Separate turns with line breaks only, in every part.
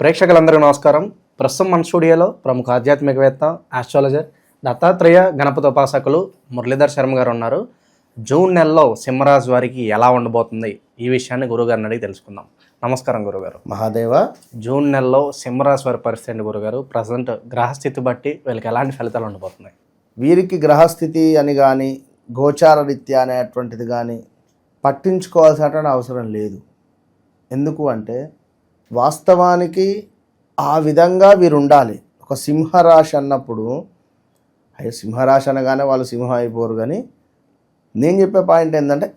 ప్రేక్షకులందరికీ నమస్కారం. ప్రస్తుతం మన స్టూడియోలో ప్రముఖ ఆధ్యాత్మికవేత్త, ఆస్ట్రాలజర్, దత్తాత్రేయ గణపతి ఉపాసకులు మురళీధర్ శర్మ గారు ఉన్నారు. జూన్ నెలలో సింహరాశి వారికి ఎలా ఉండబోతుంది ఈ విషయాన్ని గురుగారిని అడిగి తెలుసుకుందాం. నమస్కారం గురుగారు.
మహాదేవ.
జూన్ నెలలో సింహరాశి వారి పరిస్థితి ఏంటి గురుగారు? ప్రజెంట్ గ్రహస్థితి బట్టి వీళ్ళకి ఎలాంటి ఫలితాలు ఉండబోతున్నాయి?
వీరికి గ్రహస్థితి అని కానీ గోచార రీత్యా అనేటువంటిది కానీ పట్టించుకోవాల్సినటువంటి అవసరం లేదు. ఎందుకు అంటే వాస్తవానికి ఆ విధంగా వీరు ఉండాలి. ఒక సింహరాశి అన్నప్పుడు అయ్యో సింహరాశి అనగానే వాళ్ళు సింహం అయిపోరు. కానీ నేను చెప్పే పాయింట్ ఏంటంటే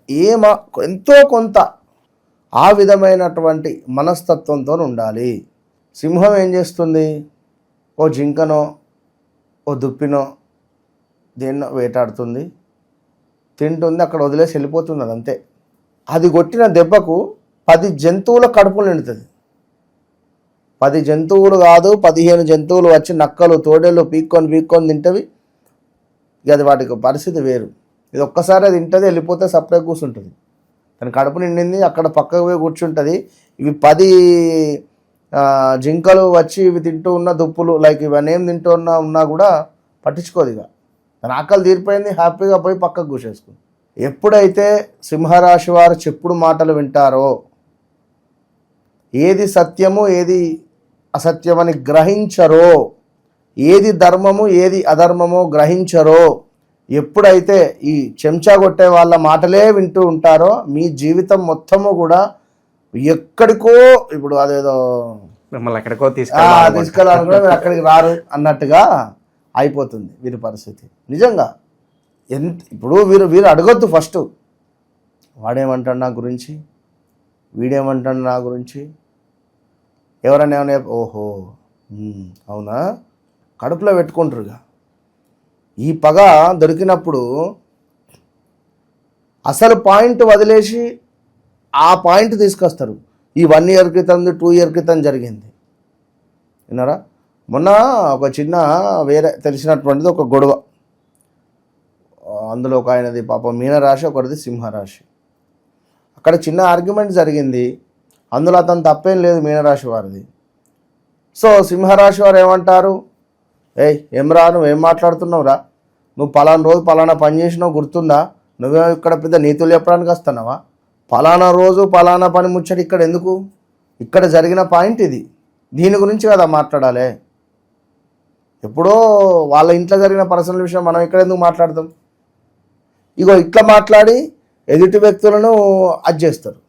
ఎంతో కొంత ఆ విధమైనటువంటి మనస్తత్వంతో ఉండాలి. సింహం ఏం చేస్తుంది? ఓ జింకనో ఓ దుప్పినో దేన్నో వేటాడుతుంది, తింటుంది, అక్కడ వదిలేసి వెళ్ళిపోతుంది. అదంతే. అది కొట్టిన దెబ్బకు 10 జంతువుల కడుపులు నిండుతుంది. 10 జంతువులు కాదు 15 జంతువులు వచ్చి నక్కలు తోడేళ్ళు పీక్కొని తింటవి. ఇక అది వాటికి పరిస్థితి వేరు. ఇది ఒక్కసారి అది తింటుంది, వెళ్ళిపోతే సపరేట్ కూర్చుంటుంది. తన కడుపు నిండింది, అక్కడ పక్కకు పోయి కూర్చుంటుంది. ఇవి 10 జింకలు వచ్చి ఇవి తింటూ ఉన్న దుప్పులు లైక్ ఇవన్నీ ఏం తింటూ ఉన్నా కూడా పట్టించుకోదు. ఇక తన ఆకలి తీరిపోయింది, హ్యాపీగా పోయి పక్కకు కూర్చేసుకుంది. ఎప్పుడైతే సింహరాశి వారు చెప్పుడు మాటలు వింటారో, ఏది సత్యము ఏది అసత్యమని గ్రహించరో, ఏది ధర్మము ఏది అధర్మమో గ్రహించరో, ఎప్పుడైతే ఈ చెంచా కొట్టే వాళ్ళ మాటలే వింటూ ఉంటారో మీ జీవితం మొత్తము కూడా ఎక్కడికో, ఇప్పుడు అదేదో
మిమ్మల్ని ఎక్కడికో
తీసుకెళ్ళాలని కూడా మీరు అక్కడికి రారు అన్నట్టుగా అయిపోతుంది వీరి పరిస్థితి. నిజంగా ఇప్పుడు వీరు అడగొద్దు. ఫస్ట్ వాడేమంటాడు నా గురించి, వీడేమంటాడు నా గురించి, ఎవరైనా ఏమైనా ఓహో అవునా కడుపులో పెట్టుకుంటారుగా. ఈ పగ దొరికినప్పుడు అసలు పాయింట్ వదిలేసి ఆ పాయింట్ తీసుకొస్తారు. ఈ 1 ఇయర్ క్రితం 2 ఇయర్ క్రితం జరిగింది విన్నారా? మొన్న ఒక చిన్న వేరే తెలిసినటువంటిది ఒక గొడవ. అందులో ఒక ఆయనది పాపం మీనరాశి, ఒకటిది సింహరాశి. అక్కడ చిన్న ఆర్గ్యుమెంట్ జరిగింది. అందులో అతను తప్పేం లేదు, మీనరాశి వారిది. సో సింహరాశి వారు ఏమంటారు, ఏమ్రా నువ్వేం మాట్లాడుతున్నావురా, నువ్వు పలానా రోజు పలానా పని చేసినావు గుర్తుందా, నువ్వేమో ఇక్కడ పెద్ద నీతులు చెప్పడానికి వస్తున్నావా, పలానా రోజు పలానా పని ముచ్చట ఇక్కడ ఎందుకు, ఇక్కడ జరిగిన పాయింట్ ఇది, దీని గురించి కదా మాట్లాడాలి. ఎప్పుడో వాళ్ళ ఇంట్లో జరిగిన పర్సనల్ విషయం మనం ఇక్కడ ఎందుకు మాట్లాడతాం? ఇగో ఇట్లా మాట్లాడి ఎదుటి వ్యక్తులను అది చేస్తారు,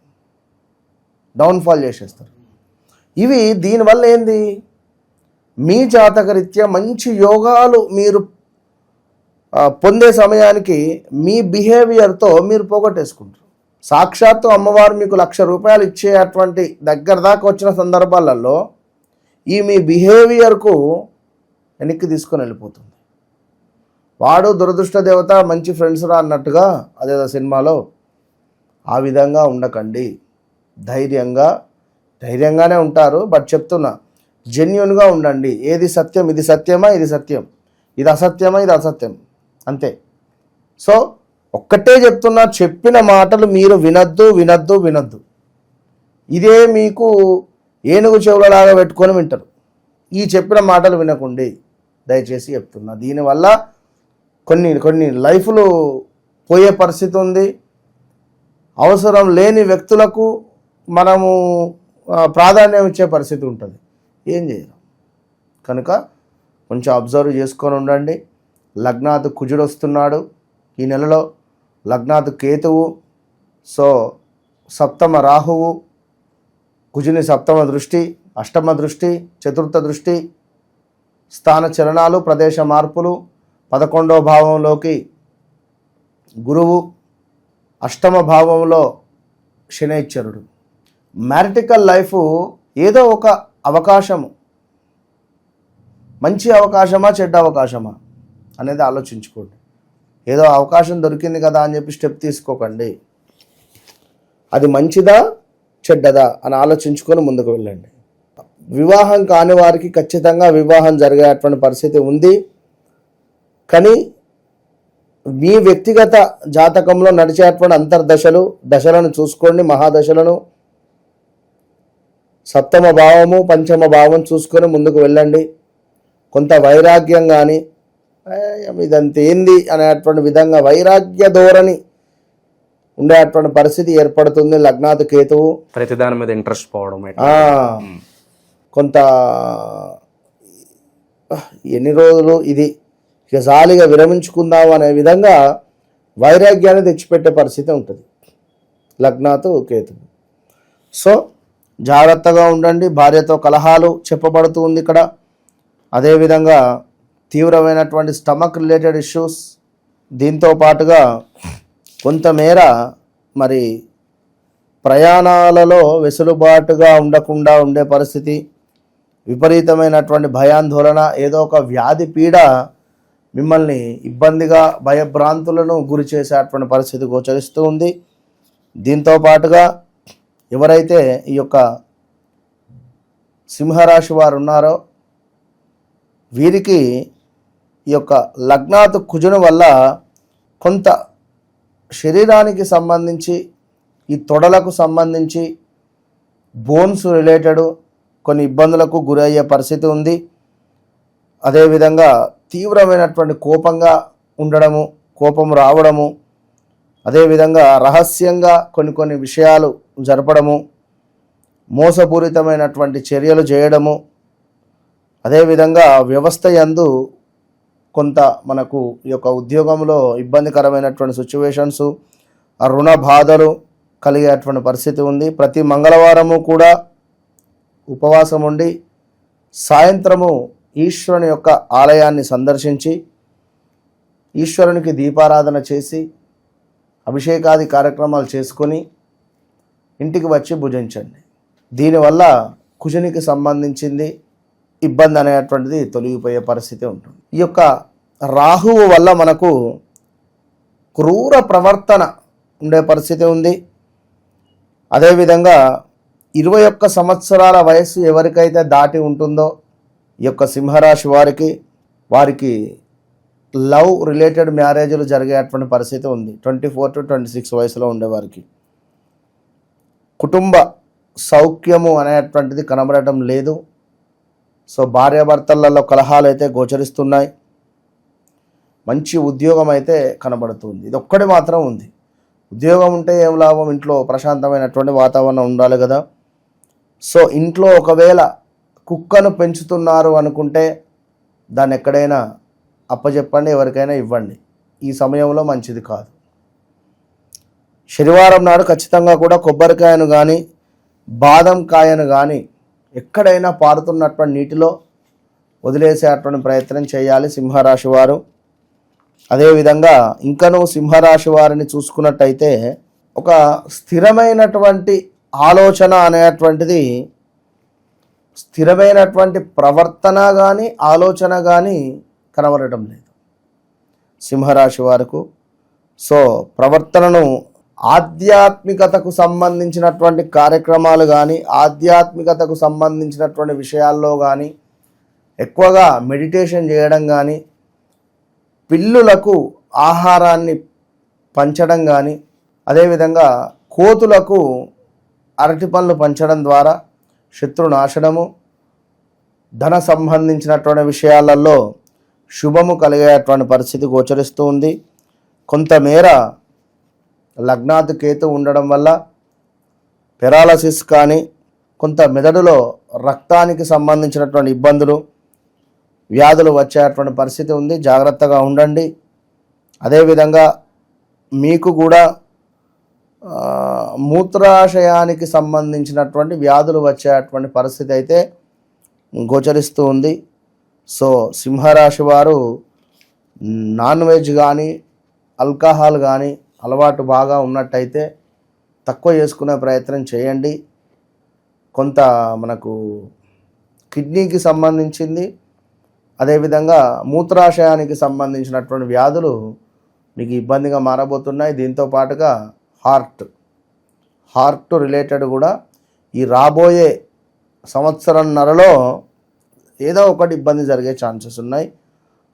డౌన్ఫాల్ చేసేస్తారు. ఇవి దీనివల్ల ఏంది, మీ జాతకరీత్యా మంచి యోగాలు మీరు పొందే సమయానికి మీ బిహేవియర్తో మీరు పోగొట్టేసుకుంటారు. సాక్షాత్తు అమ్మవారు మీకు 1,00,000 రూపాయలు ఇచ్చే అటువంటి దగ్గర దాకా వచ్చిన సందర్భాలలో ఈ మీ బిహేవియర్కు వెనక్కి తీసుకొని వెళ్ళిపోతుంది. వాడు దురదృష్ట దేవత మంచి ఫ్రెండ్స్ రా అన్నట్టుగా అదేదో సినిమాలో ఆ విధంగా ఉండకండి. ధైర్యంగానే ఉంటారు, బట్ చెప్తున్నా జెన్యున్గా ఉండండి. ఏది సత్యం, ఇది సత్యమా, ఇది సత్యం, ఇది అసత్యమా, ఇది అసత్యం, అంతే. సో ఒక్కటే చెప్తున్నా, చెప్పిన మాటలు మీరు వినద్దు. ఇదే మీకు ఏనుగు చెవులలాగా పెట్టుకొని వింటారు. ఈ చెప్పిన మాటలు వినకండి దయచేసి చెప్తున్నా. దీనివల్ల కొన్ని లైఫ్లు పోయే పరిస్థితి ఉంది. అవసరం లేని వ్యక్తులకు మనము ప్రాధాన్యం ఇచ్చే పరిస్థితి ఉంటుంది. ఏం చేయరు కనుక కొంచెం అబ్జర్వ్ చేసుకొని ఉండండి. లగ్నాత్ కుజుడు వస్తున్నాడు ఈ నెలలో, లగ్నాత్ కేతువు, సో సప్తమ రాహువు, కుజుని సప్తమ దృష్టి, అష్టమ దృష్టి, చతుర్థ దృష్టి, స్థాన చలనాలు, ప్రదేశ మార్పులు, 11వ భావంలోకి గురువు, అష్టమ భావంలో శనైశ్వరుడు. మ్యారిటికల్ లైఫ్ ఏదో ఒక అవకాశము, మంచి అవకాశమా చెడ్డ అవకాశమా అనేది ఆలోచించుకోండి. ఏదో అవకాశం దొరికింది కదా అని చెప్పి స్టెప్ తీసుకోకండి. అది మంచిదా చెడ్డదా అని ఆలోచించుకొని ముందుకు వెళ్ళండి. వివాహం కాని వారికి ఖచ్చితంగా వివాహం జరిగేటువంటి పరిస్థితి ఉంది. కానీ మీ వ్యక్తిగత జాతకంలో నడిచేటువంటి అంతర్దశలను చూసుకోండి, మహాదశలను. సప్తమ భావము పంచమ భావం చూసుకొని ముందుకు వెళ్ళండి. కొంత వైరాగ్యం కానీ ఇదంత ఏంది అనేటువంటి విధంగా వైరాగ్య ధోరణి ఉండేటువంటి పరిస్థితి ఏర్పడుతుంది. లగ్నాత్ కేతువు
ప్రతి దాని మీద ఇంట్రెస్ట్ పోవడం
కొంత ఎన్ని రోజులు ఇది ఇక జాలిగా విరమించుకుందాం అనే విధంగా వైరాగ్యాన్ని తెచ్చిపెట్టే పరిస్థితి ఉంటుంది లగ్నాత్ కేతువు. సో జాగ్రత్తగా ఉండండి. భార్యతో కలహాలు చెప్పబడుతూ ఉంది ఇక్కడ. అదేవిధంగా తీవ్రమైనటువంటి స్టమక్ రిలేటెడ్ ఇష్యూస్, దీంతో పాటుగా కొంతమేర మరి ప్రయాణాలలో వెసులుబాటుగా ఉండకుండా ఉండే పరిస్థితి, విపరీతమైనటువంటి భయాందోళన, ఏదో ఒక వ్యాధి పీడ మిమ్మల్ని ఇబ్బందిగా భయభ్రాంతులను గురి చేసేటువంటి పరిస్థితి గోచరిస్తూ ఉంది. దీంతో పాటుగా ఎవరైతే ఈ యొక్క సింహరాశి వారు ఉన్నారో వీరికి ఈ యొక్క లగ్నాత్ కుజుని వల్ల కొంత శరీరానికి సంబంధించి ఈ తొడలకు సంబంధించి బోన్స్ రిలేటెడ్ కొన్ని ఇబ్బందులకు గురయ్యే పరిస్థితి ఉంది. అదేవిధంగా తీవ్రమైనటువంటి కోపంగా ఉండడము, కోపం రావడము, అదేవిధంగా రహస్యంగా కొన్ని విషయాలు జరపడము, మోసపూరితమైనటువంటి చర్యలు చేయడము, అదేవిధంగా వ్యవస్థ యందు కొంత మనకు ఈ యొక్క ఉద్యోగంలో ఇబ్బందికరమైనటువంటి సిచ్యువేషన్స్, రుణ బాధలు కలిగేటువంటి పరిస్థితి ఉంది. ప్రతి మంగళవారము కూడా ఉపవాసం ఉండి సాయంత్రము ఈశ్వరుని యొక్క ఆలయాన్ని సందర్శించి ఈశ్వరునికి దీపారాధన చేసి అభిషేకాది కార్యక్రమాలు చేసుకొని ఇంటికి వచ్చి భుజించండి. దీనివల్ల కుజునికి సంబంధించింది ఇబ్బంది అనేటువంటిది తొలగిపోయే పరిస్థితి ఉంటుంది. ఈ యొక్క రాహువు వల్ల మనకు క్రూర ప్రవర్తన ఉండే పరిస్థితి ఉంది. అదేవిధంగా 21 సంవత్సరాల వయస్సు ఎవరికైతే దాటి ఉంటుందో ఈ యొక్క సింహరాశి వారికి లవ్ రిలేటెడ్ మ్యారేజ్లు జరిగేటువంటి పరిస్థితి ఉంది. 24 to 26 వయసులో ఉండేవారికి కుటుంబ సౌఖ్యము అనేటువంటిది కనబడటం లేదు. సో భార్యాభర్తలలో కలహాలు అయితే గోచరిస్తున్నాయి. మంచి ఉద్యోగం అయితే కనబడుతుంది. ఇది ఒక్కటి మాత్రం ఉంది. ఉద్యోగం ఉంటే ఏం లాభం, ఇంట్లో ప్రశాంతమైనటువంటి వాతావరణం ఉండాలి కదా. సో ఇంట్లో ఒకవేళ కుక్కను పెంచుతున్నారు అనుకుంటే దాన్ని ఎక్కడైనా అప్పచెప్పండి, ఎవరికైనా ఇవ్వండి. ఈ సమయంలో మంచిది కాదు. శనివారం నాడు ఖచ్చితంగా కూడా కొబ్బరికాయను కానీ బాదం కాయను కానీ ఎక్కడైనా పారుతున్నటువంటి నీటిలో వదిలేసేటువంటి ప్రయత్నం చేయాలి సింహరాశి వారు. అదేవిధంగా ఇంకనూ సింహరాశి వారిని చూసుకున్నట్టయితే ఒక స్థిరమైనటువంటి ఆలోచన అనేటువంటిది, స్థిరమైనటువంటి ప్రవర్తన కానీ ఆలోచన కానీ కనబడటం లేదు సింహరాశి వారికి. సో ప్రవర్తనను ఆధ్యాత్మికతకు సంబంధించినటువంటి కార్యక్రమాలు కానీ ఆధ్యాత్మికతకు సంబంధించినటువంటి విషయాల్లో కానీ ఎక్కువగా మెడిటేషన్ చేయడం కానీ, పిల్లులకు ఆహారాన్ని పంచడం కానీ, అదేవిధంగా కోతులకు అరటి పండ్లు పంచడం ద్వారా శత్రునాశనము, ధన సంబంధించినటువంటి విషయాలలో శుభము కలిగేటువంటి పరిస్థితి గోచరిస్తూ ఉంది. కొంతమేర లగ్నాత్ కేతు ఉండడం వల్ల పెరాలసిస్ కానీ, కొంత మెదడులో రక్తానికి సంబంధించినటువంటి ఇబ్బందులు, వ్యాధులు వచ్చేటువంటి పరిస్థితి ఉంది. జాగ్రత్తగా ఉండండి. అదేవిధంగా మీకు కూడా మూత్రాశయానికి సంబంధించినటువంటి వ్యాధులు వచ్చేటువంటి పరిస్థితి అయితే గోచరిస్తూ ఉంది. సో సింహరాశి వారు నాన్ వెజ్ కానీ ఆల్కహాల్ కానీ అలవాటు బాగా ఉన్నట్టయితే తక్కువ చేసుకునే ప్రయత్నం చేయండి. కొంత మనకు కిడ్నీకి సంబంధించింది, అదేవిధంగా మూత్రాశయానికి సంబంధించినటువంటి వ్యాధులు మీకు ఇబ్బందిగా మారబోతున్నాయి. దీంతో పాటుగా హార్ట్ రిలేటెడ్ కూడా ఈ రాబోయే సంవత్సరంన్నరలో ఏదో ఒకటి ఇబ్బంది జరిగే ఛాన్సెస్ ఉన్నాయి.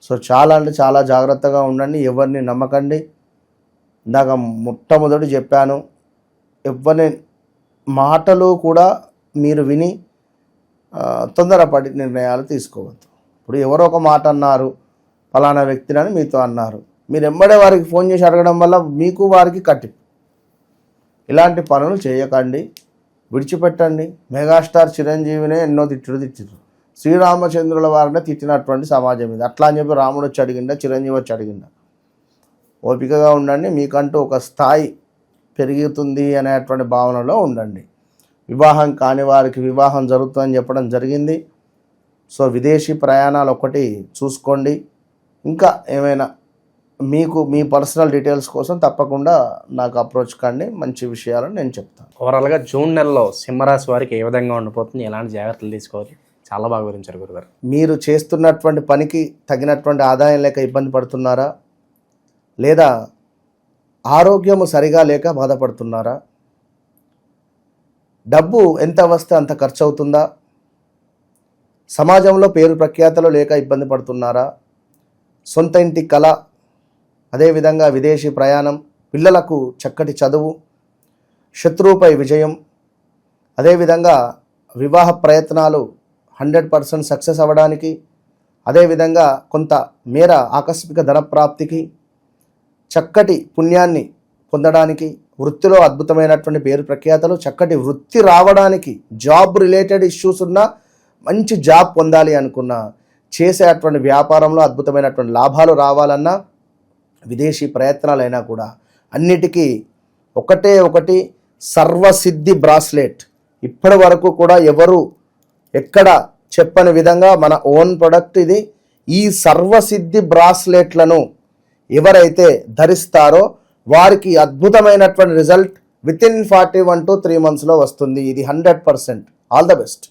సో చాలా అంటే చాలా జాగ్రత్తగా ఉండండి. ఎవరిని నమ్మకండి. ఇందాక మొట్టమొదటి చెప్పాను, ఎవరిని మాటలు కూడా మీరు విని తొందరపడి నిర్ణయాలు తీసుకోవద్దు. ఇప్పుడు ఎవరో ఒక మాట అన్నారు, ఫలానా వ్యక్తిని మీతో అన్నారు, మీరు ఎంబడే వారికి ఫోన్ చేసి అడగడం వల్ల మీకు వారికి కట్టింపు. ఇలాంటి పనులు చేయకండి, విడిచిపెట్టండి. మెగాస్టార్ చిరంజీవినే ఎన్నో తిట్టిరు. శ్రీరామచంద్రుల వారినే తిట్టినటువంటి సమాజం ఇది. అట్లా అని చెప్పి రాముడు వచ్చి అడిగిందా, చిరంజీవి వచ్చి అడిగిందా? ఓపికగా ఉండండి, మీకంటూ ఒక స్థాయి పెరుగుతుంది అనేటువంటి భావనలో ఉండండి. వివాహం కాని వారికి వివాహం జరుగుతుందని చెప్పడం జరిగింది. సో విదేశీ ప్రయాణాలు ఒకటి చూసుకోండి. ఇంకా ఏమైనా మీకు మీ పర్సనల్ డీటెయిల్స్ కోసం తప్పకుండా నాకు అప్రోచ్ కండి, మంచి విషయాలను నేను చెప్తాను.
ఓవరాల్గా జూన్ నెలలో సింహరాశి వారికి ఏ విధంగా ఉండిపోతుంది, ఎలాంటి జాగ్రత్తలు తీసుకోవాలి, చాలా బాగా వివరించారు గురుగారు.
మీరు చేస్తున్నటువంటి పనికి తగినటువంటి ఆదాయం లేక ఇబ్బంది పడుతున్నారా, లేదా ఆరోగ్యము సరిగా లేక బాధపడుతున్నారా, డబ్బు ఎంత వస్తే అంత ఖర్చు అవుతుందా, సమాజంలో పేరు ప్రఖ్యాతలు లేక ఇబ్బంది పడుతున్నారా, సొంత ఇంటి కళ, అదేవిధంగా విదేశీ ప్రయాణం, పిల్లలకు చక్కటి చదువు, శత్రువుపై విజయం, అదేవిధంగా వివాహ ప్రయత్నాలు 100% సక్సెస్ అవ్వడానికి, అదేవిధంగా కొంత మేర ఆకస్మిక ధనప్రాప్తికి, చక్కటి పుణ్యాన్ని పొందడానికి, వృత్తిలో అద్భుతమైనటువంటి పేరు ప్రఖ్యాతలు, చక్కటి వృత్తి రావడానికి, జాబ్ రిలేటెడ్ ఇష్యూస్ ఉన్నా, మంచి జాబ్ పొందాలి అనుకున్నా, చేసేటువంటి వ్యాపారంలో అద్భుతమైనటువంటి లాభాలు రావాలన్నా, విదేశీ ప్రయత్నాలైనా కూడా అన్నిటికీ ఒకటి సర్వసిద్ధి బ్రాస్లెట్. ఇప్పటి వరకు కూడా ఎవరు ఎక్కడ చెప్పని విధంగా మన ఓన్ ప్రొడక్ట్ ఇది. ఈ సర్వసిద్ధి బ్రాస్లెట్లను ఎవరైతే ధరిస్తారో వారికి అద్భుతమైనటువంటి result with in 41 to 3 months వస్తుంది. ఇది 100%. All the best.